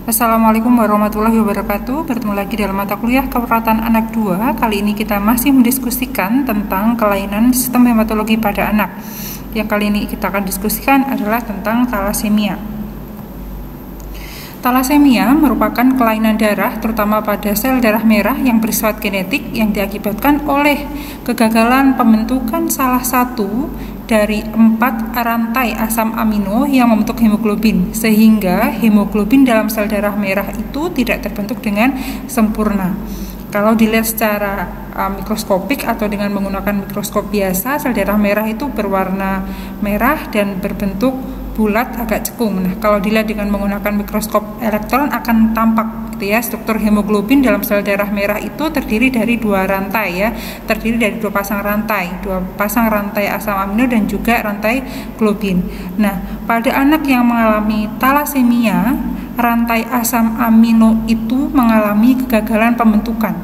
Assalamualaikum warahmatullahi wabarakatuh. Bertemu lagi dalam mata kuliah Keperawatan Anak 2. Kali ini kita masih mendiskusikan tentang kelainan sistem hematologi pada anak. Yang kali ini kita akan diskusikan adalah tentang talasemia. Talasemia merupakan kelainan darah terutama pada sel darah merah yang bersifat genetik yang diakibatkan oleh kegagalan pembentukan salah satu dari 4 rantai asam amino yang membentuk hemoglobin, sehingga hemoglobin dalam sel darah merah itu tidak terbentuk dengan sempurna. Kalau dilihat secara mikroskopik atau dengan menggunakan mikroskop biasa, sel darah merah itu berwarna merah dan berbentuk bulat agak cekung. Nah, kalau dilihat dengan menggunakan mikroskop elektron akan tampak gitu ya, struktur hemoglobin dalam sel darah merah itu terdiri dari 2 rantai ya, terdiri dari 2 pasang rantai asam amino dan juga rantai globin. Nah, pada anak yang mengalami talasemia, rantai asam amino itu mengalami kegagalan pembentukan.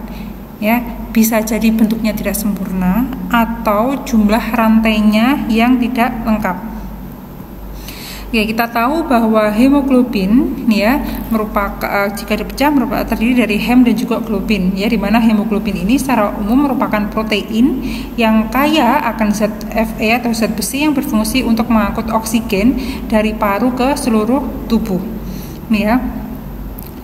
Ya, bisa jadi bentuknya tidak sempurna atau jumlah rantainya yang tidak lengkap. Ya, kita tahu bahwa hemoglobin ya merupakan jika dipecah terdiri dari hem dan juga globin ya, di mana hemoglobin ini secara umum merupakan protein yang kaya akan zat Fe atau zat besi yang berfungsi untuk mengangkut oksigen dari paru ke seluruh tubuh. Nih ya.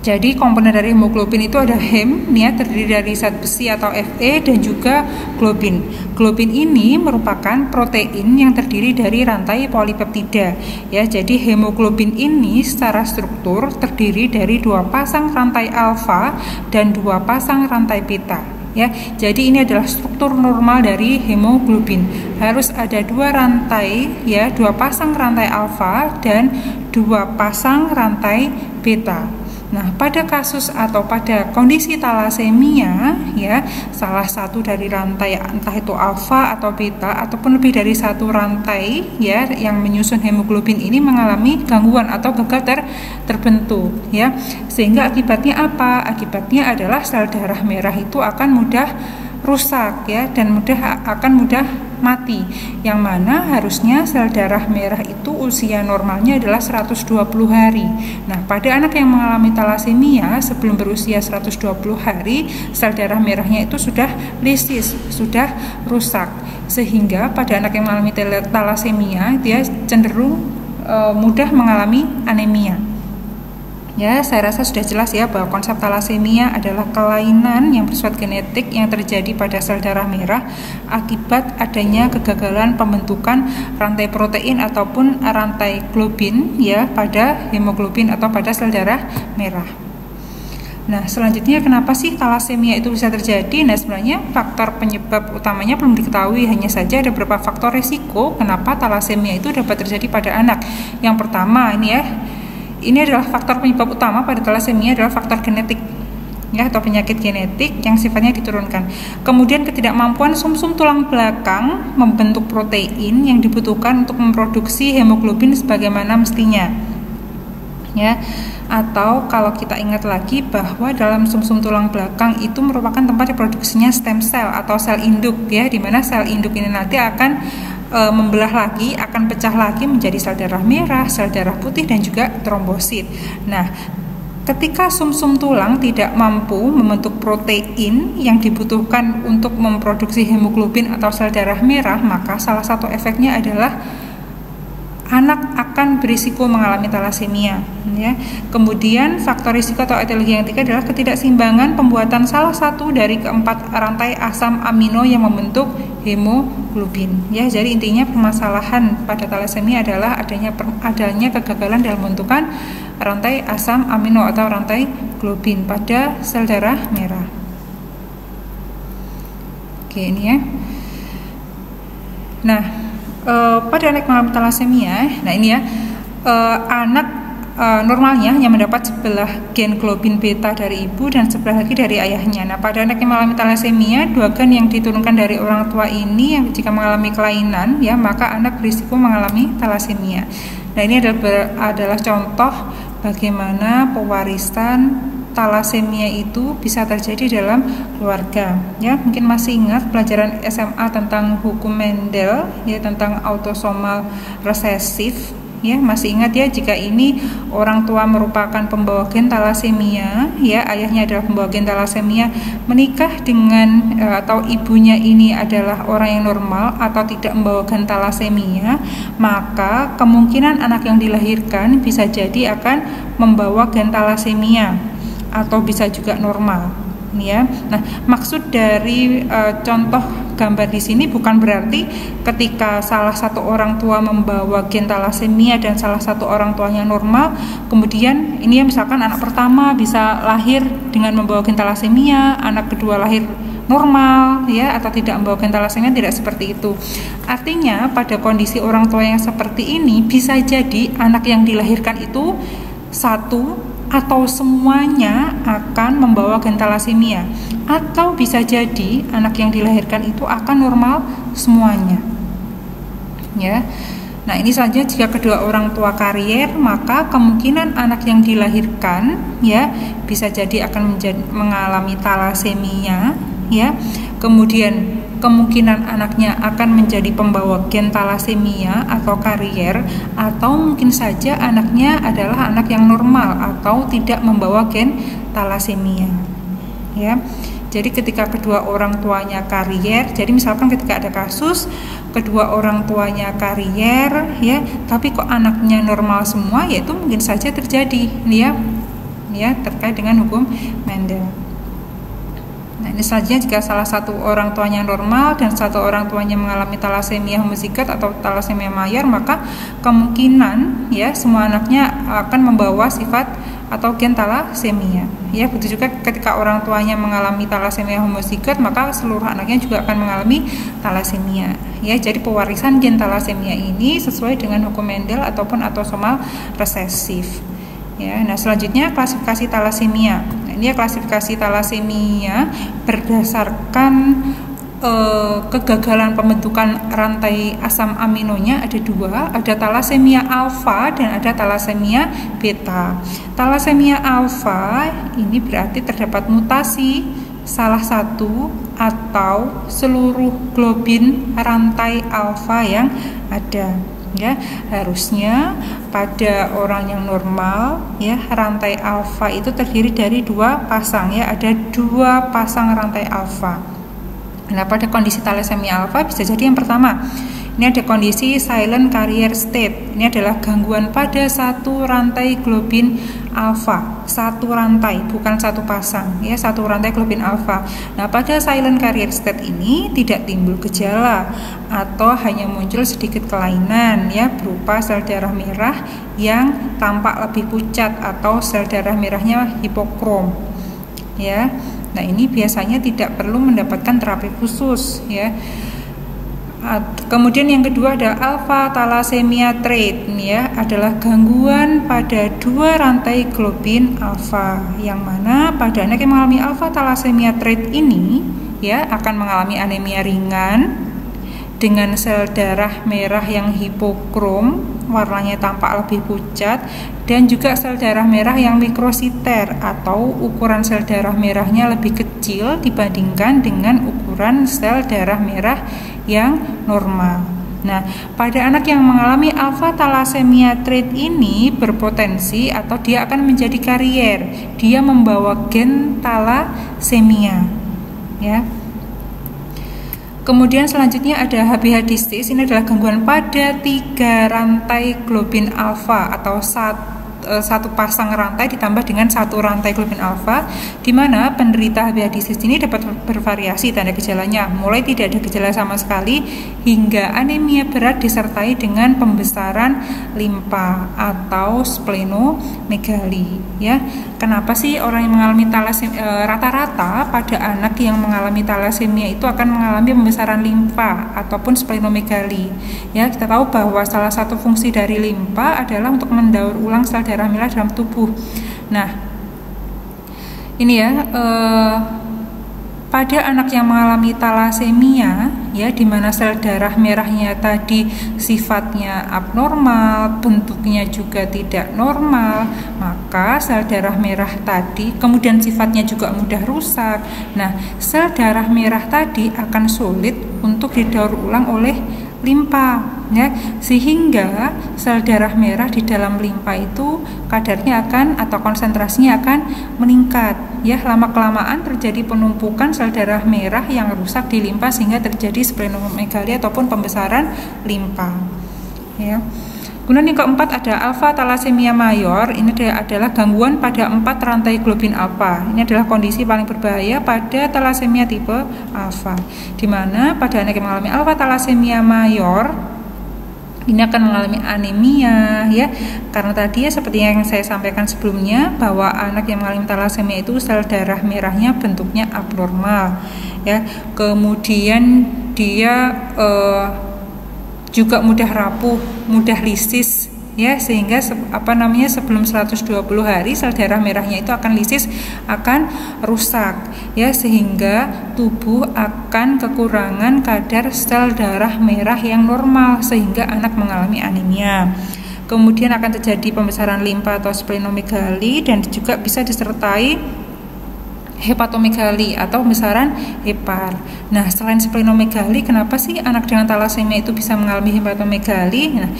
Jadi komponen dari hemoglobin itu ada hem ya, terdiri dari zat besi atau Fe dan juga globin. Globin ini merupakan protein yang terdiri dari rantai polipeptida ya. Jadi hemoglobin ini secara struktur terdiri dari 2 pasang rantai alfa dan 2 pasang rantai beta. Ya, jadi ini adalah struktur normal dari hemoglobin. Harus ada 2 rantai ya, 2 pasang rantai alfa dan 2 pasang rantai beta. Nah, pada kasus atau pada kondisi talasemia ya, salah satu dari rantai entah itu alfa atau beta ataupun lebih dari 1 rantai ya yang menyusun hemoglobin ini mengalami gangguan atau gagal terbentuk ya. Sehingga akibatnya apa? Akibatnya adalah sel darah merah itu akan mudah rusak ya dan akan mudah mati, yang mana harusnya sel darah merah itu usia normalnya adalah 120 hari. Nah, pada anak yang mengalami talasemia sebelum berusia 120 hari, sel darah merahnya itu sudah lisis, sudah rusak, sehingga pada anak yang mengalami talasemia dia cenderung mudah mengalami anemia. Ya, saya rasa sudah jelas ya bahwa konsep talasemia adalah kelainan yang bersifat genetik yang terjadi pada sel darah merah akibat adanya kegagalan pembentukan rantai protein ataupun rantai globin ya pada hemoglobin atau pada sel darah merah. Nah, selanjutnya kenapa sih talasemia itu bisa terjadi? Nah, sebenarnya faktor penyebab utamanya belum diketahui, hanya saja ada beberapa faktor resiko kenapa talasemia itu dapat terjadi pada anak. Yang pertama ini adalah faktor penyebab utama pada talasemia adalah faktor genetik ya, atau penyakit genetik yang sifatnya diturunkan. Kemudian ketidakmampuan sumsum tulang belakang membentuk protein yang dibutuhkan untuk memproduksi hemoglobin sebagaimana mestinya. Ya, atau kalau kita ingat lagi bahwa dalam sumsum tulang belakang itu merupakan tempat reproduksinya stem cell atau sel induk ya, di mana sel induk ini nanti akan membelah lagi, akan pecah lagi menjadi sel darah merah, sel darah putih dan juga trombosit. Nah, ketika sumsum tulang tidak mampu membentuk protein yang dibutuhkan untuk memproduksi hemoglobin atau sel darah merah, maka salah satu efeknya adalah anak akan berisiko mengalami talasemia ya. Kemudian faktor risiko atau etiologi yang ketiga adalah ketidakseimbangan pembuatan salah satu dari keempat rantai asam amino yang membentuk hemoglobin ya. Jadi intinya permasalahan pada talasemia adalah adanya kegagalan dalam pembentukan rantai asam amino atau rantai globin pada sel darah merah. Oke, ini ya. Nah, pada anak mengalami talasemia, nah ini ya, anak normalnya yang mendapat sebelah gen globin beta dari ibu dan sebelah lagi dari ayahnya. Nah, pada anak yang mengalami talasemia, 2 gen yang diturunkan dari orang tua ini yang jika mengalami kelainan ya, maka anak berisiko mengalami talasemia. Nah, ini adalah contoh bagaimana pewarisan talasemia itu bisa terjadi dalam keluarga ya. Mungkin masih ingat pelajaran SMA tentang hukum Mendel ya, tentang autosomal resesif Ya, masih ingat ya, jika ini orang tua merupakan pembawa gen talasemia, ya, ayahnya adalah pembawa gen talasemia, menikah dengan atau ibunya ini adalah orang yang normal atau tidak membawa gen talasemia, maka kemungkinan anak yang dilahirkan bisa jadi akan membawa gen talasemia atau bisa juga normal. Ya, nah maksud dari contoh gambar di sini bukan berarti ketika salah satu orang tua membawa gen talasemia dan salah satu orang tuanya normal, kemudian ini ya misalkan anak pertama bisa lahir dengan membawa gen talasemia, anak kedua lahir normal, ya, atau tidak membawa gen talasemia, tidak seperti itu. Artinya pada kondisi orang tua yang seperti ini bisa jadi anak yang dilahirkan itu satu atau semuanya akan membawa gen talasemia, atau bisa jadi anak yang dilahirkan itu akan normal semuanya. Ya. Nah, ini saja jika kedua orang tua karier, maka kemungkinan anak yang dilahirkan ya bisa jadi akan mengalami talasemia, ya. Kemudian kemungkinan anaknya akan menjadi pembawa gen talasemia atau karier, atau mungkin saja anaknya adalah anak yang normal atau tidak membawa gen talasemia. Ya. Jadi ketika kedua orang tuanya karier, jadi misalkan ketika ada kasus kedua orang tuanya karier, ya, tapi kok anaknya normal semua, yaitu mungkin saja terjadi, ya, terkait dengan hukum Mendel. Nah, ini saja jika salah satu orang tuanya normal dan satu orang tuanya mengalami talasemia homozigot atau talasemia mayor, maka kemungkinan ya semua anaknya akan membawa sifat atau gen talasemia. Ya, begitu juga ketika orang tuanya mengalami talasemia homozigot, maka seluruh anaknya juga akan mengalami talasemia. Ya, jadi pewarisan gen talasemia ini sesuai dengan hukum Mendel ataupun autosomal resesif. Ya, nah selanjutnya klasifikasi talasemia. Ini ya klasifikasi talasemia berdasarkan kegagalan pembentukan rantai asam aminonya ada dua, ada talasemia alfa dan ada talasemia beta. Talasemia alfa ini berarti terdapat mutasi salah satu atau seluruh globin rantai alfa yang ada. Ya, harusnya pada orang yang normal ya rantai alfa itu terdiri dari dua pasang, ya, ada dua pasang rantai alfa. Nah, pada kondisi talasemia alfa bisa jadi yang pertama, ini ada kondisi silent carrier state. Ini adalah gangguan pada satu rantai globin alfa, satu rantai, bukan satu pasang, ya, satu rantai globin alfa. Nah, pada silent carrier state ini tidak timbul gejala atau hanya muncul sedikit kelainan, ya, berupa sel darah merah yang tampak lebih pucat atau sel darah merahnya hipokrom, ya. Nah, ini biasanya tidak perlu mendapatkan terapi khusus, ya. Kemudian yang kedua ada alpha thalassemia trait, ya, adalah gangguan pada dua rantai globin alfa, yang mana pada anak yang mengalami alpha thalassemia trait ini ya akan mengalami anemia ringan dengan sel darah merah yang hipokrom, warnanya tampak lebih pucat, dan juga sel darah merah yang mikrositer atau ukuran sel darah merahnya lebih kecil dibandingkan dengan ukuran sel darah merah yang normal. Nah, pada anak yang mengalami alpha thalassemia trait ini berpotensi atau dia akan menjadi karier, dia membawa gen thalassemia, ya. Kemudian selanjutnya ada HBH distis. Ini adalah gangguan pada tiga rantai globin alfa atau satu pasang rantai ditambah dengan satu rantai globin alfa, di mana penderita HBH distis ini dapat bervariasi tanda gejalanya, mulai tidak ada gejala sama sekali hingga anemia berat disertai dengan pembesaran limpa atau splenomegali, ya. Kenapa sih orang yang mengalami talasemia, rata-rata pada anak yang mengalami talasemia itu akan mengalami pembesaran limfa ataupun splenomegali, ya. Kita tahu bahwa salah satu fungsi dari limfa adalah untuk mendaur ulang sel darah merah dalam tubuh. Nah, ini ya, pada anak yang mengalami talasemia, ya, di mana sel darah merahnya tadi sifatnya abnormal, bentuknya juga tidak normal, maka sel darah merah tadi kemudian sifatnya juga mudah rusak. Nah, sel darah merah tadi akan sulit untuk didaur ulang oleh limpa, ya, sehingga sel darah merah di dalam limpa itu kadarnya akan atau konsentrasinya akan meningkat, ya. Lama-kelamaan terjadi penumpukan sel darah merah yang rusak di limpa sehingga terjadi splenomegali ataupun pembesaran limpa, ya. Kemudian yang keempat ada alfa thalassemia mayor. Ini adalah gangguan pada 4 rantai globin alfa. Ini adalah kondisi paling berbahaya pada thalassemia tipe alfa, di mana pada anak yang mengalami alfa thalassemia mayor ini akan mengalami anemia, ya, karena tadi ya seperti yang saya sampaikan sebelumnya bahwa anak yang mengalami thalassemia itu sel darah merahnya bentuknya abnormal, ya. Kemudian dia juga mudah rapuh, mudah lisis, ya, sehingga sebelum 120 hari sel darah merahnya itu akan lisis, akan rusak, ya, sehingga tubuh akan kekurangan kadar sel darah merah yang normal sehingga anak mengalami anemia. Kemudian akan terjadi pembesaran limpa atau splenomegali dan juga bisa disertai hepatomegali atau pembesaran hepar. Nah, selain splenomegali, kenapa sih anak dengan thalassemia itu bisa mengalami hepatomegali? Nah,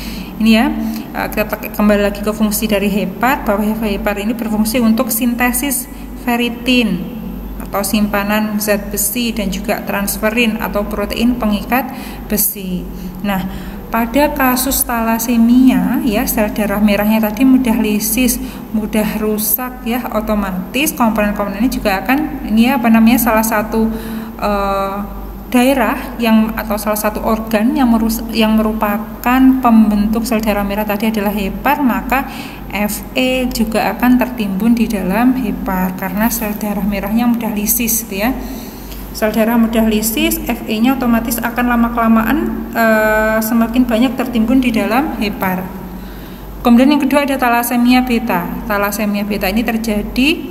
ini ya, kita kembali lagi ke fungsi dari hepar, bahwa hepar ini berfungsi untuk sintesis ferritin atau simpanan zat besi dan juga transferin atau protein pengikat besi. Nah, pada kasus thalassemia, ya, sel darah merahnya tadi mudah lisis, mudah rusak, ya, otomatis komponen-komponen ini juga akan salah satu daerah atau salah satu organ yang merupakan pembentuk sel darah merah tadi adalah hepar, maka Fe juga akan tertimbun di dalam hepar karena sel darah merahnya mudah lisis, ya. Sel darah mudah lisis, Fe-nya otomatis akan lama-kelamaan semakin banyak tertimbun di dalam hepar. Kemudian yang kedua ada thalassemia beta. Thalassemia beta ini terjadi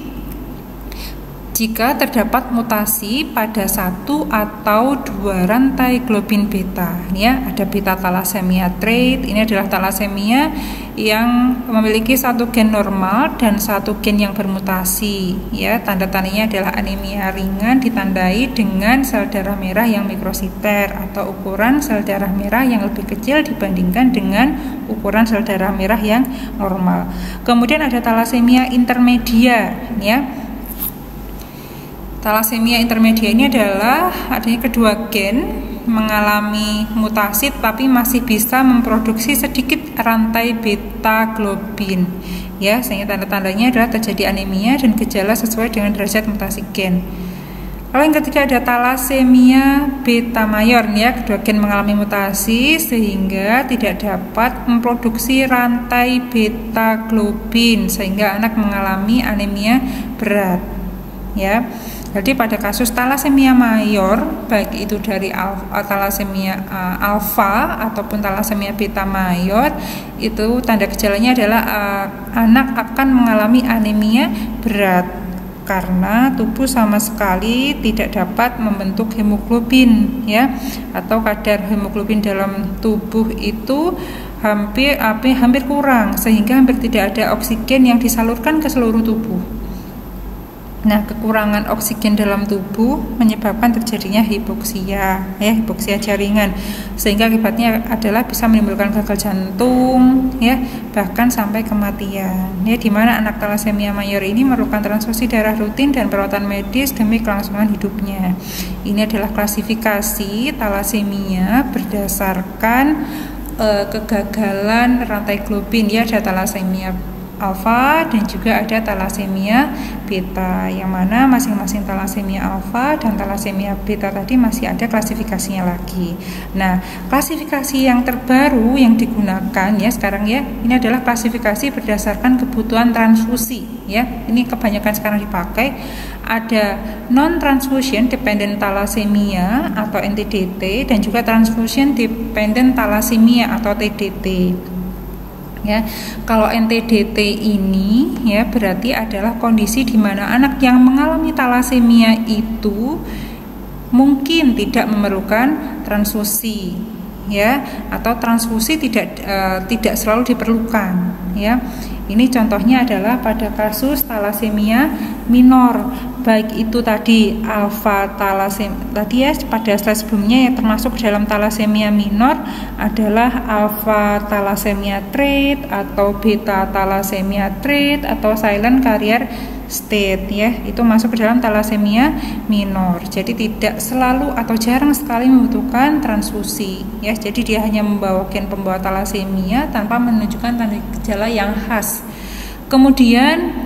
jika terdapat mutasi pada 1 atau 2 rantai globin beta, ya. Ada beta thalassemia trait. Ini adalah thalassemia yang memiliki 1 gen normal dan 1 gen yang bermutasi, ya. Tanda-tandanya adalah anemia ringan ditandai dengan sel darah merah yang mikrositer atau ukuran sel darah merah yang lebih kecil dibandingkan dengan ukuran sel darah merah yang normal. Kemudian ada thalassemia intermedia, ya. Thalassemia intermedia ini adalah adanya kedua gen mengalami mutasi tapi masih bisa memproduksi sedikit rantai beta globin, ya, sehingga tanda-tandanya adalah terjadi anemia dan gejala sesuai dengan derajat mutasi gen. Lalu yang ketiga ada thalassemia beta mayor, ya, kedua gen mengalami mutasi sehingga tidak dapat memproduksi rantai beta globin sehingga anak mengalami anemia berat, ya. Jadi pada kasus thalassemia mayor, baik itu dari thalassemia alfa ataupun thalassemia beta mayor, itu tanda gejalanya adalah anak akan mengalami anemia berat karena tubuh sama sekali tidak dapat membentuk hemoglobin, ya, atau kadar hemoglobin dalam tubuh itu hampir kurang sehingga hampir tidak ada oksigen yang disalurkan ke seluruh tubuh. Nah, kekurangan oksigen dalam tubuh menyebabkan terjadinya hipoksia, ya, hipoksia jaringan, sehingga akibatnya adalah bisa menimbulkan gagal jantung, ya, bahkan sampai kematian, ya, di mana anak thalassemia mayor ini memerlukan transfusi darah rutin dan perawatan medis demi kelangsungan hidupnya. Ini adalah klasifikasi thalassemia berdasarkan kegagalan rantai globin, ya, ada thalassemia alfa dan juga ada thalassemia beta, yang mana masing-masing thalassemia alfa dan thalassemia beta tadi masih ada klasifikasinya lagi. Nah, klasifikasi yang terbaru yang digunakan, ya, sekarang, ya, ini adalah klasifikasi berdasarkan kebutuhan transfusi, ya. Ini kebanyakan sekarang dipakai. Ada non transfusion dependent thalassemia atau NTDT dan juga transfusion dependent thalassemia atau TDT. Ya, kalau NTDT ini, ya, berarti adalah kondisi di mana anak yang mengalami thalassemia itu mungkin tidak memerlukan transfusi, ya, atau transfusi tidak selalu diperlukan, ya. Ini contohnya adalah pada kasus talasemia minor, baik itu tadi alfa talasemia tadi ya pada slide sebelumnya yang termasuk dalam talasemia minor adalah alfa talasemia trait atau beta talasemia trait atau silent carrier state, ya, itu masuk ke dalam talasemia minor. Jadi tidak selalu atau jarang sekali membutuhkan transfusi, ya. Jadi dia hanya membawakan pembawa talasemia tanpa menunjukkan tanda gejala yang khas. Kemudian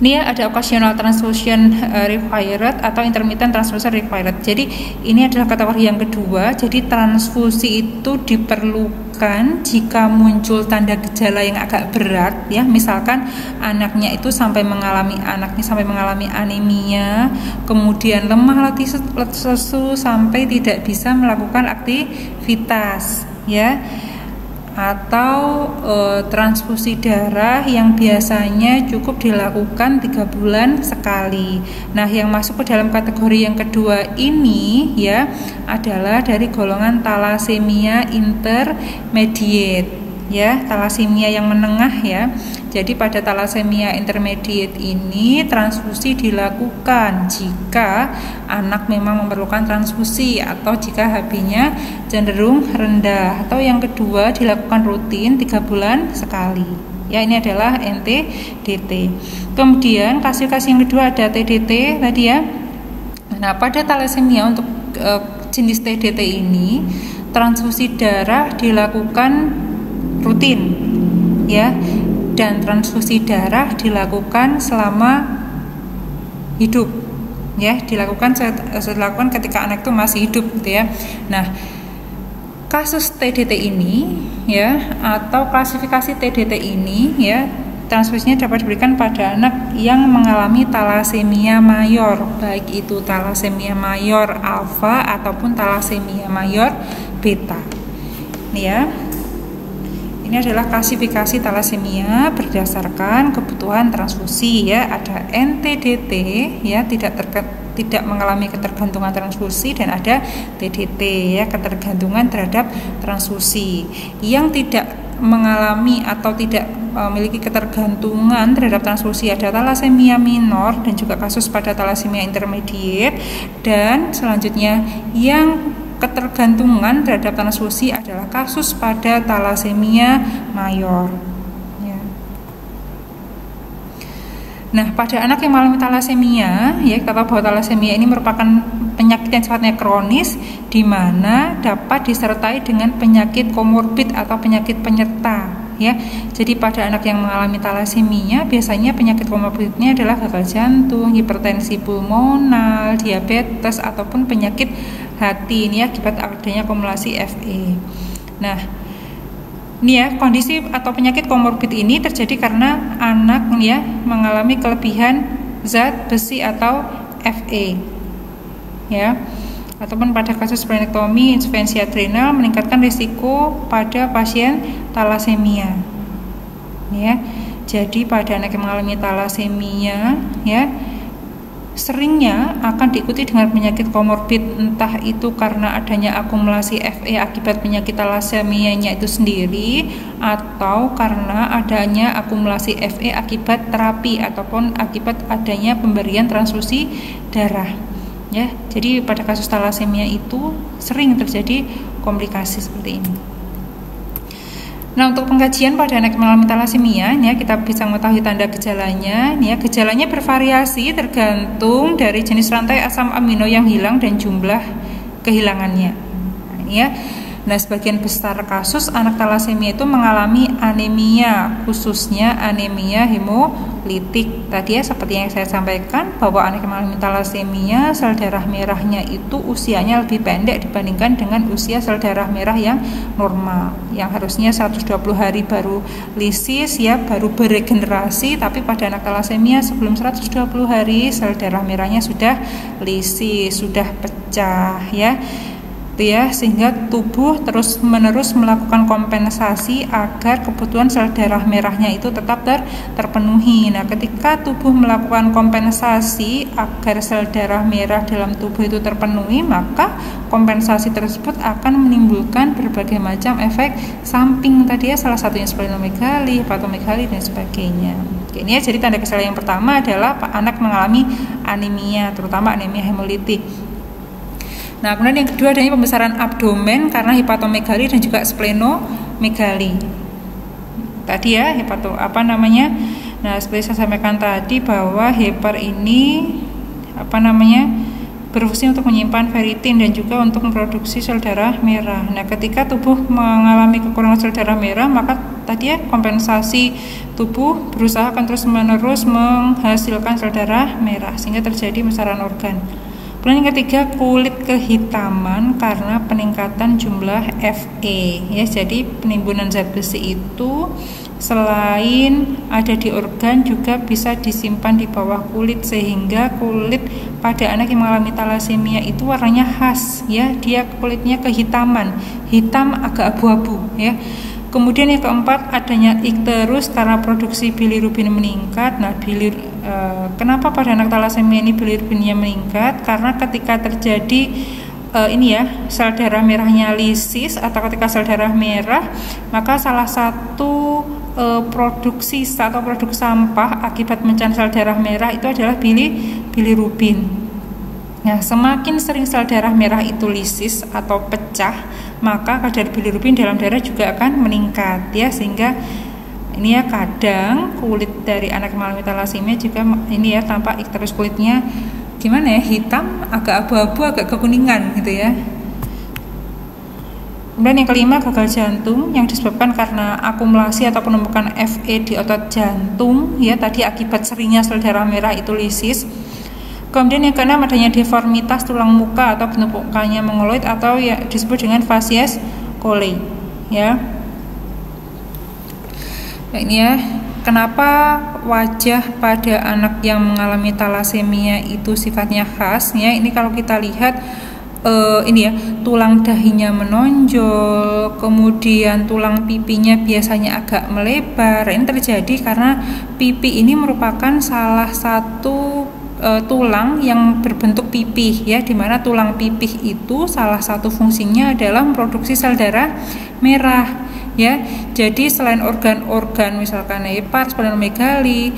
ini ya, ada occasional transfusion required atau intermittent transfusion required. Jadi ini adalah kategori yang kedua. Jadi transfusi itu diperlukan jika muncul tanda gejala yang agak berat, ya. Misalkan anaknya sampai mengalami anemia, kemudian lemah letih lesu sampai tidak bisa melakukan aktivitas, ya. Atau transfusi darah yang biasanya cukup dilakukan 3 bulan sekali. Nah, yang masuk ke dalam kategori yang kedua ini, ya, adalah dari golongan talasemia intermediate, ya, talasemia yang menengah, ya. Jadi pada talasemia intermediate ini transfusi dilakukan jika anak memang memerlukan transfusi atau jika HB-nya cenderung rendah, atau yang kedua dilakukan rutin 3 bulan sekali. Ya, ini adalah NTDT. Kemudian kasus yang kedua ada TDT tadi, ya. Nah, pada talasemia untuk jenis TDT ini transfusi darah dilakukan rutin, ya. Dan transfusi darah dilakukan selama hidup, ya, dilakukan ketika anak itu masih hidup, gitu, ya. Nah, kasus TDT ini, ya, atau klasifikasi TDT ini, ya, transfusinya dapat diberikan pada anak yang mengalami talasemia mayor, baik itu talasemia mayor alfa ataupun talasemia mayor beta, ya. Ini adalah klasifikasi talasemia berdasarkan kebutuhan transfusi, ya. Ada NTDT, ya, tidak mengalami ketergantungan transfusi, dan ada TDT, ya, ketergantungan terhadap transfusi. Yang tidak mengalami atau tidak memiliki ketergantungan terhadap transfusi ada talasemia minor dan juga kasus pada talasemia intermediate, dan selanjutnya yang ketergantungan terhadap transfusi adalah kasus pada talasemia mayor, ya. Nah, pada anak yang mengalami talasemia, ya, kita tahu bahwa talasemia ini merupakan penyakit yang sifatnya kronis, di mana dapat disertai dengan penyakit komorbid atau penyakit penyerta, ya. Jadi pada anak yang mengalami talasemia biasanya penyakit komorbidnya adalah gagal jantung, hipertensi pulmonal, diabetes ataupun penyakit hati, ini akibat adanya akumulasi Fe. Nah, ini ya, kondisi atau penyakit komorbid ini terjadi karena anak, ya, mengalami kelebihan zat besi atau Fe, ya. Ataupun pada kasus splenektomi, insuficiensi adrenal meningkatkan risiko pada pasien talasemia, ya. Jadi pada anak yang mengalami talasemia, ya, seringnya akan diikuti dengan penyakit komorbid, entah itu karena adanya akumulasi Fe akibat penyakit talasemianya itu sendiri, atau karena adanya akumulasi Fe akibat terapi ataupun akibat adanya pemberian transfusi darah, ya. Jadi pada kasus talasemia itu sering terjadi komplikasi seperti ini. Nah, untuk pengkajian pada anak mengalami talasemia, ya, kita bisa mengetahui tanda gejalanya, ya. Gejalanya bervariasi tergantung dari jenis rantai asam amino yang hilang dan jumlah kehilangannya. Nah, ini, ya. Nah, sebagian besar kasus anak talasemia itu mengalami anemia, khususnya anemia hemolitik. Tadi, ya, seperti yang saya sampaikan bahwa anak yang mengalami talasemia sel darah merahnya itu usianya lebih pendek dibandingkan dengan usia sel darah merah yang normal, yang harusnya 120 hari baru lisis, ya, baru beregenerasi, tapi pada anak talasemia sebelum 120 hari sel darah merahnya sudah lisis, sudah pecah, ya. ya, sehingga tubuh terus-menerus melakukan kompensasi agar kebutuhan sel darah merahnya itu tetap terpenuhi. Nah, ketika tubuh melakukan kompensasi agar sel darah merah dalam tubuh itu terpenuhi, maka kompensasi tersebut akan menimbulkan berbagai macam efek samping tadi ya, salah satunya splenomegali, hepatomegali dan sebagainya. Oke, ini ya, jadi tanda gejala yang pertama adalah anak mengalami anemia, terutama anemia hemolitik. Nah, kemudian yang kedua adanya pembesaran abdomen karena hepatomegali dan juga splenomegali. Tadi ya, Nah, seperti saya sampaikan tadi bahwa hepar ini berfungsi untuk menyimpan ferritin dan juga untuk memproduksi sel darah merah. Nah, ketika tubuh mengalami kekurangan sel darah merah, maka tadi ya, kompensasi tubuh berusaha akan terus-menerus menghasilkan sel darah merah sehingga terjadi pembesaran organ. Kemudian yang ketiga, kulit kehitaman karena peningkatan jumlah Fe ya. Jadi penimbunan zat besi itu selain ada di organ juga bisa disimpan di bawah kulit, sehingga kulit pada anak yang mengalami talasemia itu warnanya khas ya, dia kulitnya kehitaman, hitam agak abu-abu ya. Kemudian yang keempat adanya ikterus karena produksi bilirubin meningkat. Nah, kenapa pada anak talasemia ini bilirubinnya meningkat? Karena ketika terjadi sel darah merahnya lisis atau ketika sel darah merah, maka salah satu produk sampah akibat mencari sel darah merah itu adalah bilirubin. Nah, semakin sering sel darah merah itu lisis atau pecah, maka kadar bilirubin dalam darah juga akan meningkat ya, sehingga ini ya, kadang kulit dari anak mengalami talasemia juga ini ya, tampak ikterus kulitnya gimana ya, hitam, agak abu-abu, agak kekuningan gitu ya. Kemudian yang kelima, gagal jantung yang disebabkan karena akumulasi atau penumpukan Fe di otot jantung ya, tadi akibat seringnya sel darah merah itu lisis. Kemudian yang keenam adanya deformitas tulang muka atau bentuk mukanya mongoloid atau yang disebut dengan facies Coley ya. Nah, ini ya, kenapa wajah pada anak yang mengalami talasemia itu sifatnya khas ya. Ini kalau kita lihat tulang dahinya menonjol, kemudian tulang pipinya biasanya agak melebar. Ini terjadi karena pipi ini merupakan salah satu tulang yang berbentuk pipih ya, dimana tulang pipih itu salah satu fungsinya adalah memproduksi sel darah merah ya. Jadi selain organ-organ misalkan hepar, splenomegali,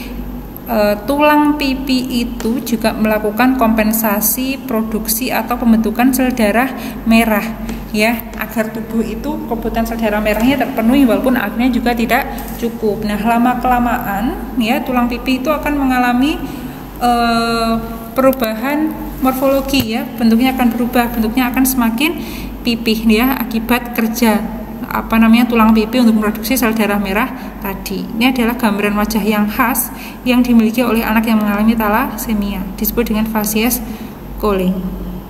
tulang pipi itu juga melakukan kompensasi produksi atau pembentukan sel darah merah ya, agar tubuh itu kebutuhan sel darah merahnya terpenuhi walaupun akhirnya juga tidak cukup. Nah, lama-kelamaan ya, tulang pipi itu akan mengalami perubahan morfologi ya, bentuknya akan berubah, bentuknya akan semakin pipih ya, akibat kerja tulang pipi untuk memproduksi sel darah merah tadi. Ini adalah gambaran wajah yang khas yang dimiliki oleh anak yang mengalami talasemia, disebut dengan facies Coley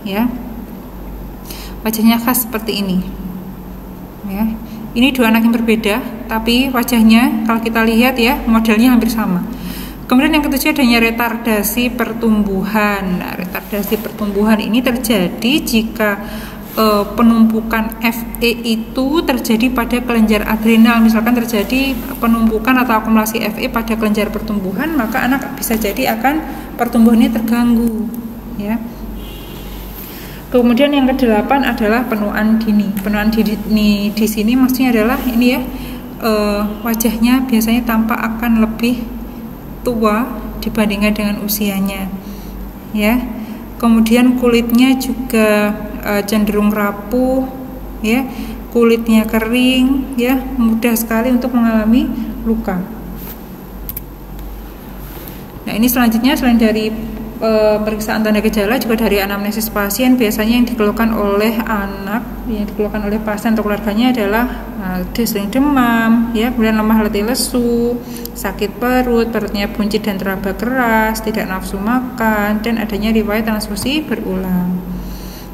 ya. Wajahnya khas seperti ini ya. Ini dua anak yang berbeda, tapi wajahnya kalau kita lihat ya, modelnya hampir sama. Kemudian yang ketujuh adanya retardasi pertumbuhan. Nah, retardasi pertumbuhan ini terjadi jika penumpukan Fe itu terjadi pada kelenjar adrenal. Misalkan terjadi penumpukan atau akumulasi Fe pada kelenjar pertumbuhan, maka anak bisa jadi akan pertumbuhannya terganggu ya. Kemudian yang kedelapan adalah penuaan dini. Penuaan dini di sini maksudnya adalah ini ya, wajahnya biasanya tampak akan lebih tua dibandingkan dengan usianya ya. Kemudian kulitnya juga cenderung rapuh ya, kulitnya kering ya, mudah sekali untuk mengalami luka. Nah, ini selanjutnya selain dari pemeriksaan tanda gejala juga dari anamnesis pasien. Biasanya yang dikeluhkan oleh anak, yang dikeluhkan oleh pasien atau keluarganya adalah sering demam ya, kemudian lemah letih lesu, sakit perutnya buncit dan teraba keras, tidak nafsu makan, dan adanya riwayat transfusi berulang.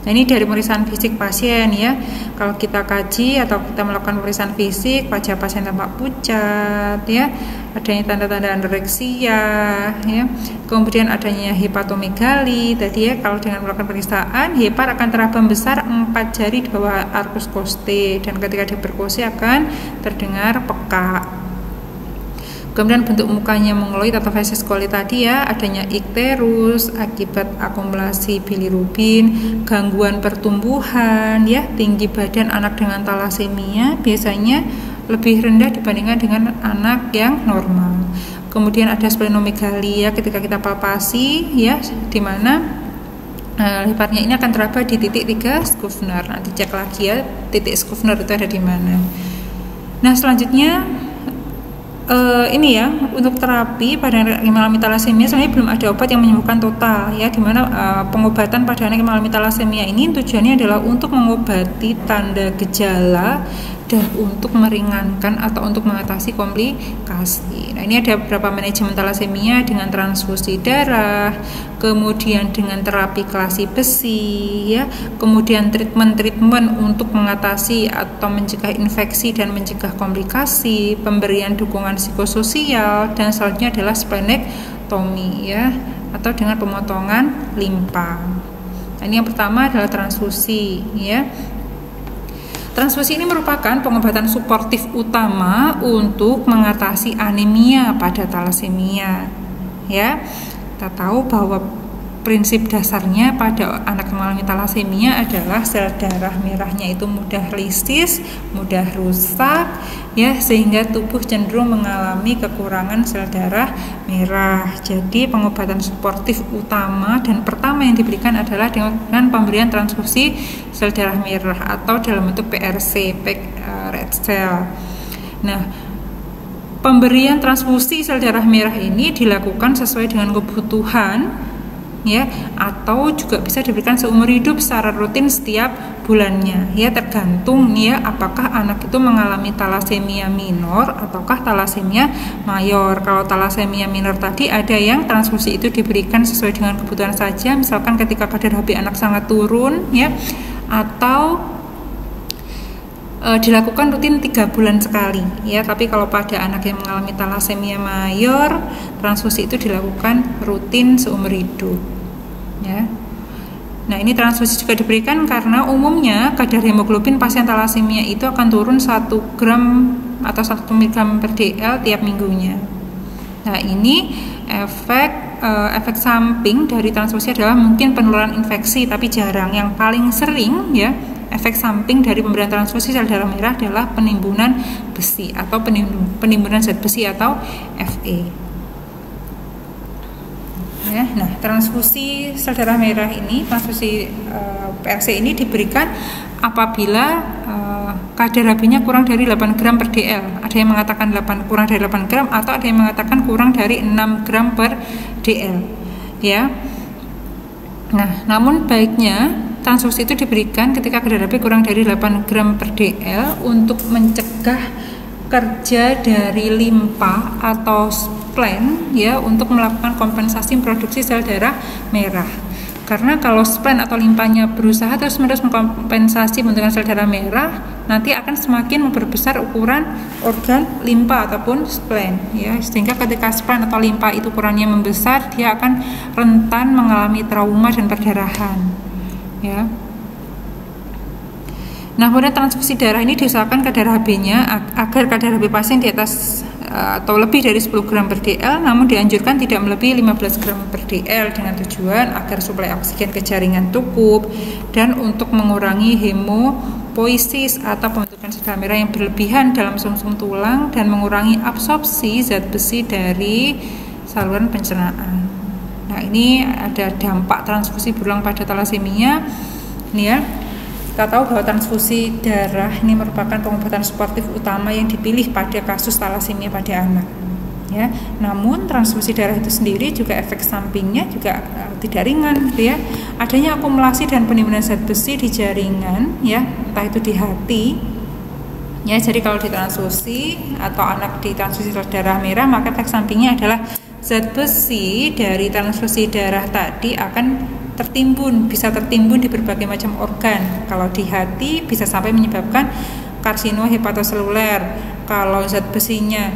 Nah, ini dari pemeriksaan fisik pasien ya. Kalau kita kaji atau kita melakukan pemeriksaan fisik, wajah pasien tampak pucat ya, adanya tanda-tanda anoreksia ya. Kemudian adanya hepatomegali. Tadi ya, kalau dengan melakukan pemeriksaan, hepar akan teraba besar 4 jari di bawah arcus costae, dan ketika diperkusi akan terdengar peka. Kemudian bentuk mukanya mongoloid atau feses coli tadi ya, adanya ikterus akibat akumulasi bilirubin, gangguan pertumbuhan ya, tinggi badan anak dengan talasemia biasanya lebih rendah dibandingkan dengan anak yang normal. Kemudian ada splenomegali ya, ketika kita palpasi ya, di mana heparnya ini akan teraba di titik 3 Skufner. Nanti cek lagi ya, titik Skufner itu ada di mana. Nah, selanjutnya ini ya, untuk terapi pada anak yang mengalami talasemia sebenarnya belum ada obat yang menyembuhkan total ya, dimana pengobatan pada anak yang mengalami talasemia ini tujuannya adalah untuk mengobati tanda gejala dan untuk meringankan atau untuk mengatasi komplikasi. Nah, ini ada beberapa manajemen talasemia dengan transfusi darah, kemudian dengan terapi kelasi besi ya, kemudian treatment untuk mengatasi atau mencegah infeksi dan mencegah komplikasi, pemberian dukungan psikososial, dan selanjutnya adalah splenektomi ya, atau dengan pemotongan limpa. Nah, ini yang pertama adalah transfusi ya. Transfusi ini merupakan pengobatan suportif utama untuk mengatasi anemia pada talasemia. Ya, kita tahu bahwa prinsip dasarnya pada anak yang mengalami talasemia adalah sel darah merahnya itu mudah lisis, mudah rusak, ya, sehingga tubuh cenderung mengalami kekurangan sel darah merah. Jadi pengobatan suportif utama dan pertama yang diberikan adalah dengan pemberian transfusi sel darah merah atau dalam bentuk PRC, red cell. Nah, pemberian transfusi sel darah merah ini dilakukan sesuai dengan kebutuhan ya, atau juga bisa diberikan seumur hidup secara rutin setiap bulannya ya, tergantung ya apakah anak itu mengalami talasemia minor ataukah talasemia mayor. Kalau talasemia minor tadi ada yang transfusi itu diberikan sesuai dengan kebutuhan saja, misalkan ketika kadar HB anak sangat turun ya, atau dilakukan rutin 3 bulan sekali ya. Tapi kalau pada anak yang mengalami talasemia mayor, transfusi itu dilakukan rutin seumur hidup ya. Nah, ini transfusi juga diberikan karena umumnya kadar hemoglobin pasien talasemia itu akan turun 1 gram atau 1 mg per dl tiap minggunya. Nah, ini efek samping dari transfusi adalah mungkin penularan infeksi, tapi jarang. Yang paling sering ya, efek samping dari pemberian transfusi sel darah merah adalah penimbunan besi atau penimbunan zat besi atau Fe. Ya, nah, transfusi sel darah merah ini, transfusi PRC ini diberikan apabila kadar HB-nya kurang dari 8 gram per dl. Ada yang mengatakan kurang dari 8 gram atau ada yang mengatakan kurang dari 6 gram per dl. Ya. Nah, namun baiknya transfusi itu diberikan ketika kadar HB kurang dari 8 gram per dl untuk mencegah kerja dari limpa atau spleen ya, untuk melakukan kompensasi produksi sel darah merah. Karena kalau spleen atau limpanya berusaha terus-menerus mengkompensasi bentukan sel darah merah, nanti akan semakin memperbesar ukuran organ limpa ataupun spleen ya, sehingga ketika spleen atau limpa itu ukurannya membesar, dia akan rentan mengalami trauma dan perdarahan ya. Nah, kemudian transfusi darah ini diusahakan kadar HB-nya agar kadar HB pasien di atas atau lebih dari 10 gram per dl, namun dianjurkan tidak melebihi 15 gram per dl dengan tujuan agar suplai oksigen ke jaringan cukup dan untuk mengurangi hemopoiesis atau pembentukan sel darah merah yang berlebihan dalam sumsum tulang dan mengurangi absorpsi zat besi dari saluran pencernaan. Nah, ini ada dampak transfusi berulang pada talasemia ini ya. Kita tahu bahwa transfusi darah ini merupakan pengobatan suportif utama yang dipilih pada kasus talasemia pada anak ya. Namun transfusi darah itu sendiri juga efek sampingnya juga tidak ringan gitu ya. Adanya akumulasi dan penimbunan zat besi di jaringan ya, entah itu di hati ya. Jadi kalau ditransfusi atau anak ditransfusi darah merah, maka efek sampingnya adalah zat besi dari transfusi darah tadi akan bisa tertimbun di berbagai macam organ. Kalau di hati bisa sampai menyebabkan karsino hepatoseluler. Kalau zat besinya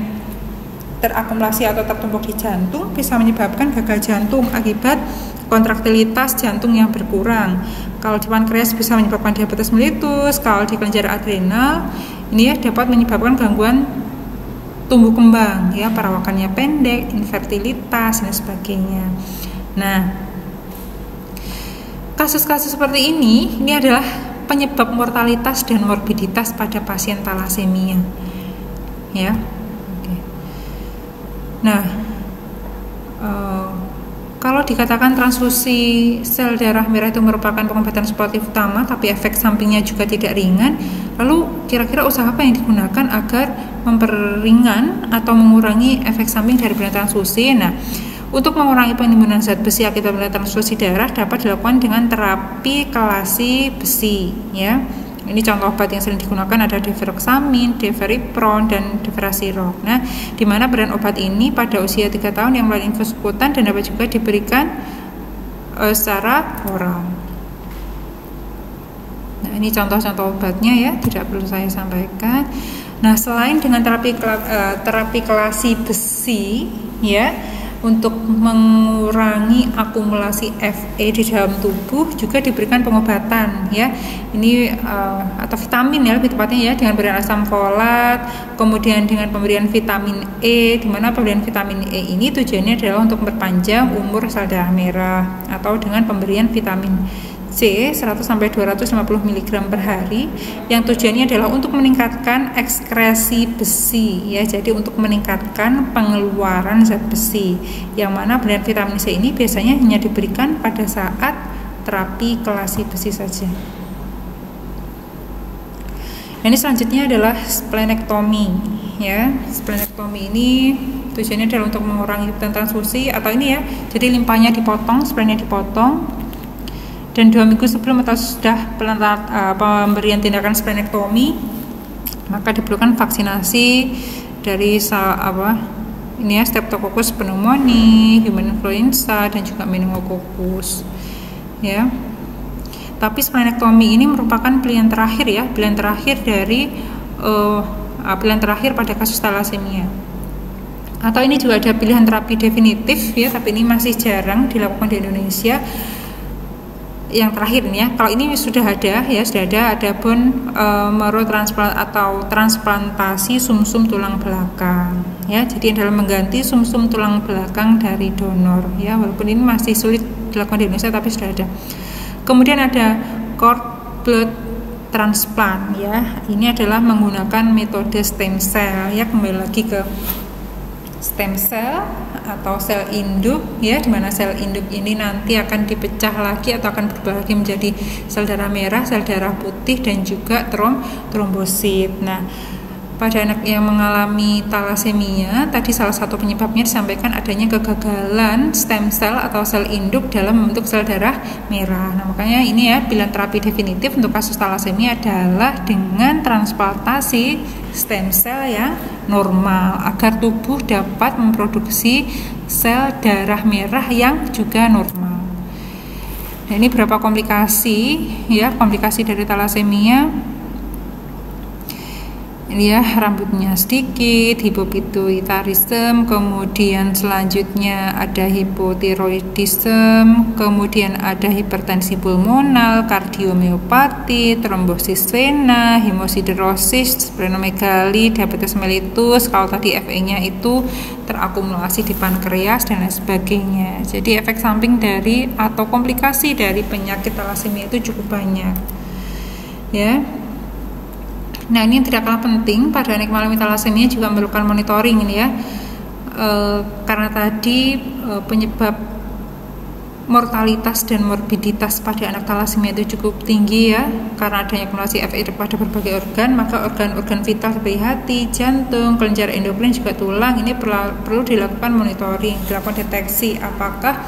terakumulasi atau tertumpuk di jantung, bisa menyebabkan gagal jantung akibat kontraktilitas jantung yang berkurang. Kalau di pankreas bisa menyebabkan diabetes mellitus. Kalau di kelenjar adrenal ini ya dapat menyebabkan gangguan tumbuh kembang, ya, perawakannya pendek, infertilitas dan sebagainya. Nah, kasus-kasus seperti ini adalah penyebab mortalitas dan morbiditas pada pasien talasemia, ya. Oke. Nah, kalau dikatakan transfusi sel darah merah itu merupakan pengobatan suportif utama, tapi efek sampingnya juga tidak ringan, lalu kira-kira usaha apa yang digunakan agar memperingan atau mengurangi efek samping dari pemberian transfusi? Nah, untuk mengurangi penimbunan zat besi akibat pemberian transfusi darah dapat dilakukan dengan terapi kelasi besi, ya. Ini contoh obat yang sering digunakan ada deferoxamin, deferipron, dan deferasirok. Nah, di mana pemberian obat ini pada usia 3 tahun yang melalui infus subkutan dan dapat juga diberikan secara oral. Nah, ini contoh-contoh obatnya, ya, tidak perlu saya sampaikan. Nah, selain dengan terapi kelasi besi, ya, untuk mengurangi akumulasi Fe di dalam tubuh juga diberikan pengobatan, ya. Ini atau vitamin, ya, lebih tepatnya, ya, dengan pemberian asam folat, kemudian dengan pemberian vitamin E, di mana pemberian vitamin E ini tujuannya adalah untuk memperpanjang umur sel darah merah, atau dengan pemberian vitamin C 100-250 mg per hari yang tujuannya adalah untuk meningkatkan ekskresi besi, ya, jadi untuk meningkatkan pengeluaran zat besi, yang mana pemberian vitamin C ini biasanya hanya diberikan pada saat terapi kelasi besi saja. Ini selanjutnya adalah splenektomi, ya. Splenektomi ini tujuannya adalah untuk mengurangi transfusi atau ini, ya, jadi limpahnya dipotong, splennya dipotong, dan 2 minggu sebelum atau sudah pemberian tindakan splenektomi maka diperlukan vaksinasi dari Streptococcus pneumoniae, human influenza, dan juga meningococcus, ya. Tapi splenektomi ini merupakan pilihan terakhir, ya, pilihan terakhir pada kasus talasemia. Atau ini juga ada pilihan terapi definitif, ya, tapi ini masih jarang dilakukan di Indonesia. Yang terakhir, ya, kalau ini sudah ada pun marotransplant atau transplantasi sumsum tulang belakang, ya, jadi adalah mengganti sumsum tulang belakang dari donor, ya, walaupun ini masih sulit dilakukan di Indonesia tapi sudah ada. Kemudian ada cord blood transplant, ya, ini adalah menggunakan metode stem cell, ya, kembali lagi ke stem cell atau sel induk, ya, di mana sel induk ini nanti akan dipecah lagi atau akan berubah lagi menjadi sel darah merah, sel darah putih, dan juga trombosit. Nah, pada anak yang mengalami talasemia tadi salah satu penyebabnya disampaikan adanya kegagalan stem cell atau sel induk dalam membentuk sel darah merah. Nah, makanya ini, ya, pilihan terapi definitif untuk kasus talasemia adalah dengan transplantasi stem cell yang normal agar tubuh dapat memproduksi sel darah merah yang juga normal. Nah, ini beberapa komplikasi, ya, komplikasi dari talasemia. Ini, ya, rambutnya sedikit, hipopituitarisme, kemudian selanjutnya ada hipotiroidisme, kemudian ada hipertensi pulmonal, kardiomiopati, trombosis vena, hemosiderosis, splenomegali, diabetes mellitus. Kalau tadi Fe-nya itu terakumulasi di pankreas dan lain sebagainya. Jadi efek samping dari atau komplikasi dari penyakit talasemia itu cukup banyak, ya. Nah, ini yang tidak kalah penting pada anak mengalami talasemia juga memerlukan monitoring, ini, ya, karena tadi penyebab mortalitas dan morbiditas pada anak talasemia itu cukup tinggi, ya, karena adanya akumulasi Fe pada berbagai organ, maka organ-organ vital seperti hati, jantung, kelenjar endokrin, juga tulang ini perlu dilakukan monitoring, dilakukan deteksi apakah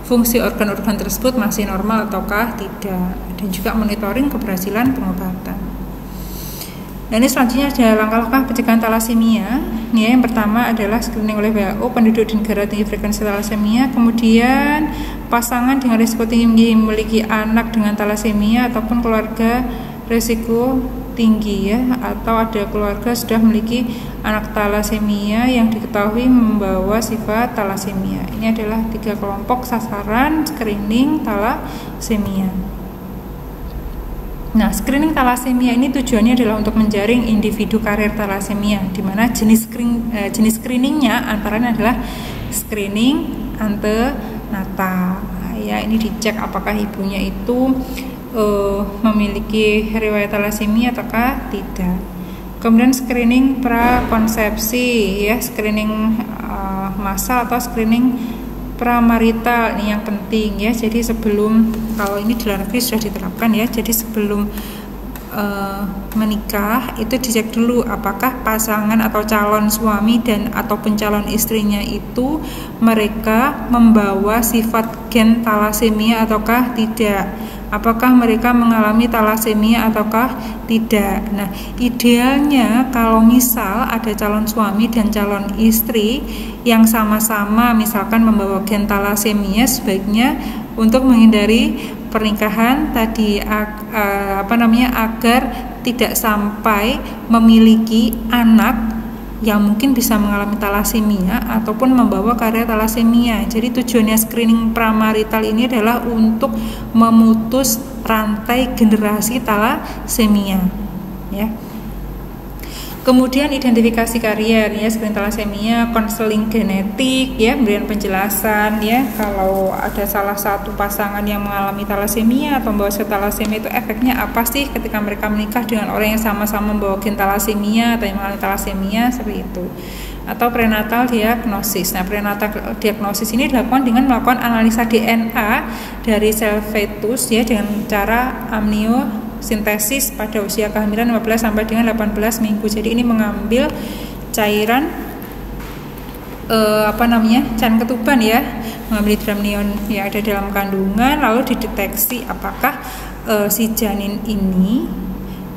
fungsi organ-organ tersebut masih normal ataukah tidak, dan juga monitoring keberhasilan pengobatan. Dan ini selanjutnya ada langkah-langkah pencegahan talasemia, ya. Yang pertama adalah screening oleh WHO penduduk di negara tinggi frekuensi talasemia, kemudian pasangan dengan risiko tinggi memiliki anak dengan talasemia ataupun keluarga risiko tinggi ya, atau ada keluarga sudah memiliki anak talasemia yang diketahui membawa sifat talasemia. Ini adalah 3 kelompok sasaran screening talasemia. Nah, screening talasemia ini tujuannya adalah untuk menjaring individu karier talasemia, di mana jenis screeningnya antara lain adalah screening antenatal. Ya, ini dicek apakah ibunya itu memiliki riwayat talasemia ataukah tidak. Kemudian screening prakonsepsi ya, screening massal atau screening pramarital, ini yang penting ya. Jadi sebelum, kalau ini di luar negeri sudah diterapkan ya, jadi sebelum menikah itu dicek dulu apakah pasangan atau calon suami dan ataupun calon istrinya itu mereka membawa sifat gen talasemia ataukah tidak, apakah mereka mengalami talasemia ataukah tidak. Nah, idealnya kalau misal ada calon suami dan calon istri yang sama-sama misalkan membawa gen talasemia, sebaiknya untuk menghindari pernikahan tadi agar tidak sampai memiliki anak yang mungkin bisa mengalami talasemia ataupun membawa karya talasemia. Jadi tujuannya screening pramarital ini adalah untuk memutus rantai generasi talasemia ya. Kemudian identifikasi karier ya, screening talasemia, konseling genetik ya, memberikan penjelasan ya, kalau ada salah satu pasangan yang mengalami talasemia atau membawa talasemia itu efeknya apa sih ketika mereka menikah dengan orang yang sama-sama membawa gen talasemia atau yang mengalami talasemia, seperti itu. Atau prenatal diagnosis. Nah, prenatal diagnosis ini dilakukan dengan melakukan analisa DNA dari sel fetus ya, dengan cara amniosintesis pada usia kehamilan 15 sampai dengan 18 minggu. Jadi ini mengambil cairan cairan ketuban ya, mengambil hidramnion yang ada dalam kandungan, lalu dideteksi apakah si janin ini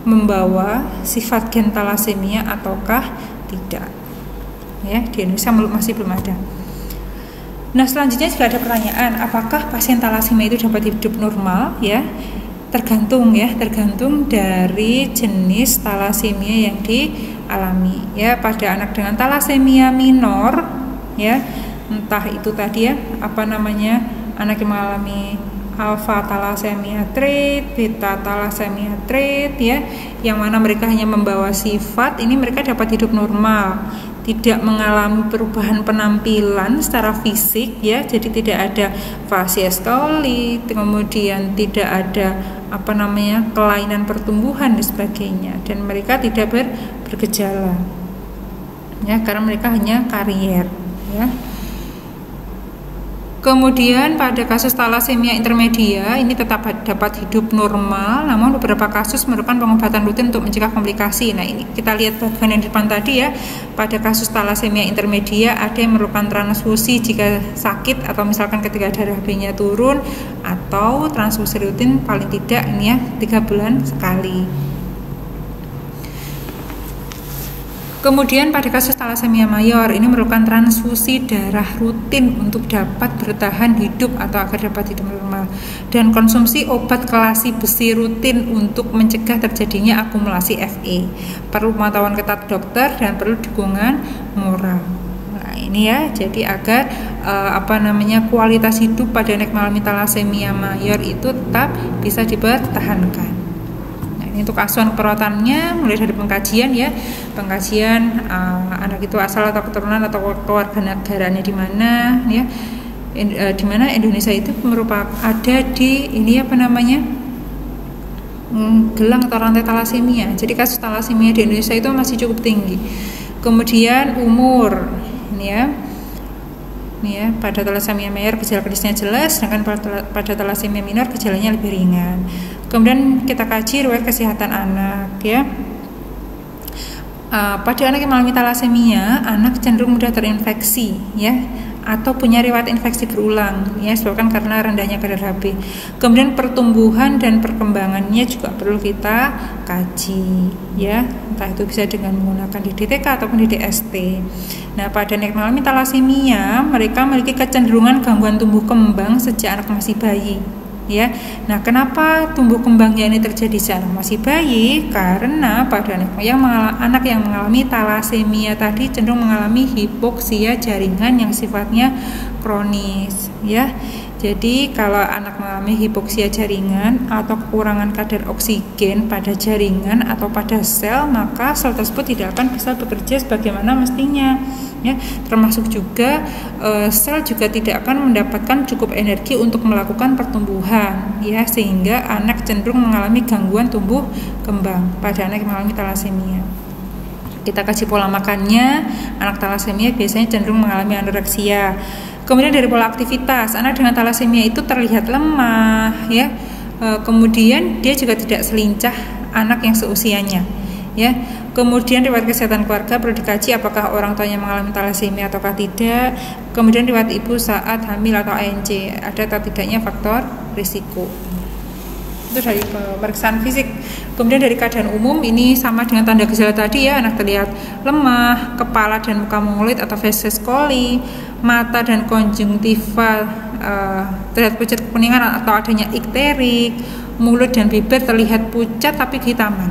membawa sifat gen talasemia ataukah tidak. Ya, di Indonesia masih belum ada. Nah, selanjutnya juga ada pertanyaan, apakah pasien talasemia itu dapat hidup normal ya? Tergantung dari jenis talasemia yang dialami ya. Pada anak dengan talasemia minor ya, entah itu tadi ya anak yang mengalami alpha thalassemia trait, beta thalassemia trait ya, yang mana mereka hanya membawa sifat, ini mereka dapat hidup normal, tidak mengalami perubahan penampilan secara fisik ya, jadi tidak ada fasies skolit, kemudian tidak ada kelainan pertumbuhan dan sebagainya, dan mereka tidak bergejala ya, karena mereka hanya karier ya. Kemudian pada kasus talasemia intermedia ini tetap dapat hidup normal, namun beberapa kasus memerlukan pengobatan rutin untuk mencegah komplikasi. Nah, ini kita lihat bagian yang di depan tadi ya. Pada kasus talasemia intermedia ada yang memerlukan transfusi jika sakit atau misalkan ketika darah B-nya turun, atau transfusi rutin paling tidak ini ya 3 bulan sekali. Kemudian pada kasus talasemia mayor ini memerlukan transfusi darah rutin untuk dapat bertahan hidup atau agar dapat hidup normal, dan konsumsi obat kelasi besi rutin untuk mencegah terjadinya akumulasi Fe. Perlu pemantauan ketat dokter dan perlu dukungan moral. Nah, ini ya, jadi agar kualitas hidup pada anak mengalami talasemia mayor itu tetap bisa dipertahankan. Untuk asuhan perawatannya mulai dari pengkajian anak itu asal atau keturunan atau keluarga negaranya di mana ya, di mana Indonesia itu merupakan ada di gelang atau rantai talasemia. Jadi kasus talasemia di Indonesia itu masih cukup tinggi. Kemudian umur ini ya, pada talasemia mayor gejala klinisnya jelas, sedangkan pada talasemia minor gejalanya lebih ringan. Kemudian kita kaji riwayat kesehatan anak ya. Pada anak yang mengalami talasemia, anak cenderung mudah terinfeksi ya, atau punya riwayat infeksi berulang ya, disebabkan karena rendahnya kadar Hb. Kemudian pertumbuhan dan perkembangannya juga perlu kita kaji ya, entah itu bisa dengan menggunakan DDTK ataupun DDST. Nah, pada anak yang mengalami talasemia, mereka memiliki kecenderungan gangguan tumbuh kembang sejak anak masih bayi ya. Nah, kenapa tumbuh kembangnya ini terjadi saat masih bayi? Karena pada anak yang mengalami talasemia tadi cenderung mengalami hipoksia jaringan yang sifatnya kronis, ya. Jadi kalau anak mengalami hipoksia jaringan atau kekurangan kadar oksigen pada jaringan atau pada sel, maka sel tersebut tidak akan bisa bekerja sebagaimana mestinya, ya. Termasuk juga sel juga tidak akan mendapatkan cukup energi untuk melakukan pertumbuhan, ya, sehingga anak cenderung mengalami gangguan tumbuh kembang pada anak yang mengalami talasemia. Kita kasih pola makannya. Anak talasemia biasanya cenderung mengalami anoreksia. Kemudian dari pola aktivitas, anak dengan talasemia itu terlihat lemah, ya. Kemudian dia juga tidak selincah anak yang seusianya, ya. Kemudian riwayat kesehatan keluarga perlu dikaji apakah orang tuanya mengalami talasemia ataukah tidak. Kemudian riwayat ibu saat hamil atau ANC, ada atau tidaknya faktor risiko. Itu dari pemeriksaan fisik. Kemudian dari keadaan umum ini sama dengan tanda gejala tadi, ya. Anak terlihat lemah, kepala dan muka mongolit atau feses coli, mata dan konjungtiva terlihat pucat kekuningan atau adanya ikterik, mulut dan bibir terlihat pucat tapi kehitaman,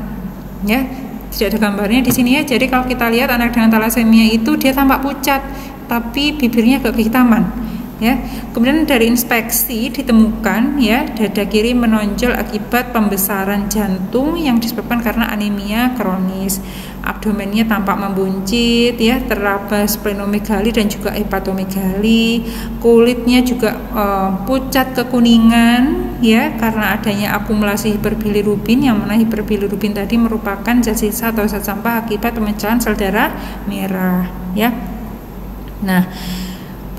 ya. Tidak ada gambarnya di sini, ya. Jadi kalau kita lihat anak dengan talasemia itu dia tampak pucat tapi bibirnya agak kehitaman, ya. Kemudian dari inspeksi ditemukan, ya, dada kiri menonjol akibat pembesaran jantung yang disebabkan karena anemia kronis. Abdomennya tampak membuncit, ya, teraba splenomegali dan juga hepatomegali. Kulitnya juga pucat kekuningan, ya, karena adanya akumulasi hiperbilirubin, yang mana hiperbilirubin tadi merupakan zat sisa atau zat sampah akibat pemecahan sel darah merah, ya. Nah,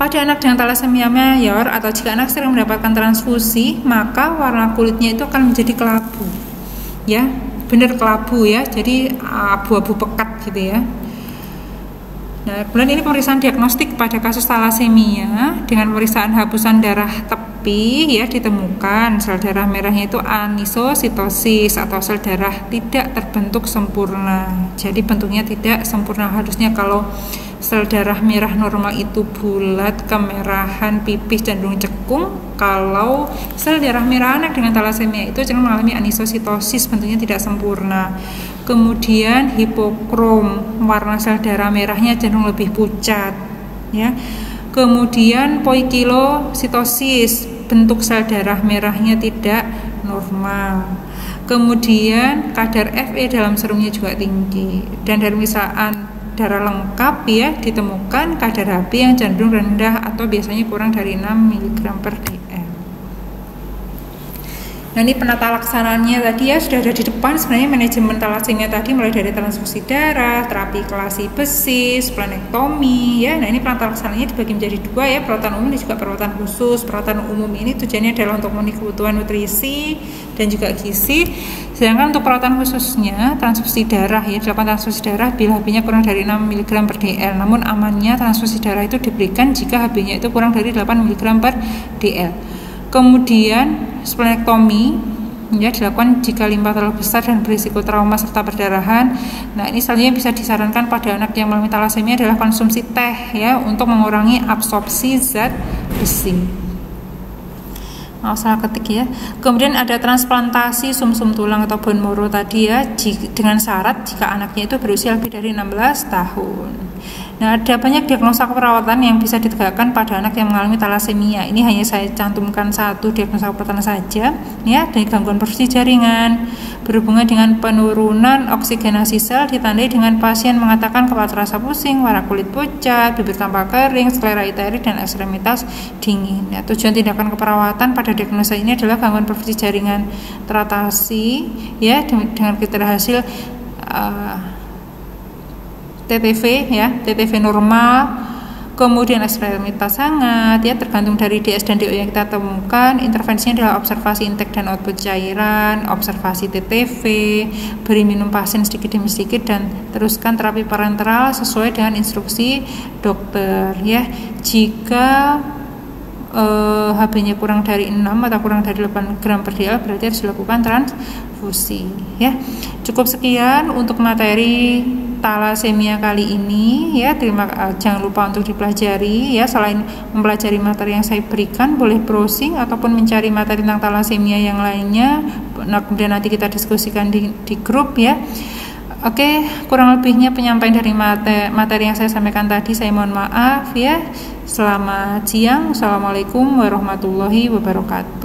pada anak dengan talasemia mayor atau jika anak sering mendapatkan transfusi, maka warna kulitnya itu akan menjadi kelabu, ya, benar kelabu, ya, jadi abu-abu pekat gitu, ya. Nah, kemudian ini pemeriksaan diagnostik pada kasus talasemia dengan pemeriksaan hapusan darah tepi, ya, ditemukan sel darah merahnya itu anisositosis atau sel darah tidak terbentuk sempurna. Jadi bentuknya tidak sempurna. Harusnya kalau sel darah merah normal itu bulat, kemerahan, pipih, cenderung cekung. Kalau sel darah merah anak dengan talasemia itu cenderung mengalami anisositosis, bentuknya tidak sempurna. Kemudian hipokrom, warna sel darah merahnya cenderung lebih pucat, ya. Kemudian poikilositosis, bentuk sel darah merahnya tidak normal. Kemudian kadar Fe dalam serumnya juga tinggi. Dan dari pemeriksaan darah lengkap, ya, ditemukan kadar Hb yang cenderung rendah atau biasanya kurang dari 6 mg/dl. Nah, ini penata laksananya tadi, ya, sudah ada di depan. Sebenarnya manajemen talasemia tadi mulai dari transfusi darah, terapi kelasi besi, splenektomi, ya. Nah, ini penata laksananya dibagi menjadi dua, ya, perawatan umum dan juga perawatan khusus. Perawatan umum ini tujuannya adalah untuk memenuhi kebutuhan nutrisi dan juga gizi. Sedangkan untuk perawatan khususnya transfusi darah, ya, dilakukan transfusi darah bila Hb-nya kurang dari 6 mg/dl. Namun amannya transfusi darah itu diberikan jika Hb-nya itu kurang dari 8 mg/dl. Kemudian splenektomi, ya, dilakukan jika limpa terlalu besar dan berisiko trauma serta perdarahan. Nah, ini selanjutnya bisa disarankan pada anak yang mengalami talasemia adalah konsumsi teh, ya, untuk mengurangi absorpsi zat besi. Salah ketik, ya. Kemudian ada transplantasi sumsum tulang atau bone marrow tadi, ya, dengan syarat jika anaknya itu berusia lebih dari 16 tahun. Nah, ada banyak diagnosa keperawatan yang bisa ditegakkan pada anak yang mengalami talasemia. Ini hanya saya cantumkan satu diagnosa keperawatan saja, ya, dari gangguan perfusi jaringan berhubungan dengan penurunan oksigenasi sel ditandai dengan pasien mengatakan kepala terasa pusing, warna kulit pucat, bibir tampak kering, sklera iterik dan ekstremitas dingin. Ya, tujuan tindakan keperawatan pada diagnosa ini adalah gangguan perfusi jaringan teratasi, ya, dengan kriteria hasil TTV, ya, TTV normal, kemudian ekstremitas hangat, ya, tergantung dari DS dan DO yang kita temukan. Intervensinya adalah observasi intake dan output cairan, observasi TTV, beri minum pasien sedikit demi sedikit, dan teruskan terapi parenteral sesuai dengan instruksi dokter, ya. Jika Hb-nya kurang dari 6 atau kurang dari 8 gram/dl berarti harus dilakukan transfusi, ya. Cukup sekian untuk materi talasemia kali ini ya. Jangan lupa untuk dipelajari ya. Selain mempelajari materi yang saya berikan, boleh browsing ataupun mencari materi tentang talasemia yang lainnya. Nah, kemudian nanti kita diskusikan di grup ya. Oke, kurang lebihnya penyampaian dari materi yang saya sampaikan tadi, saya mohon maaf ya. Selamat siang. Assalamualaikum warahmatullahi wabarakatuh.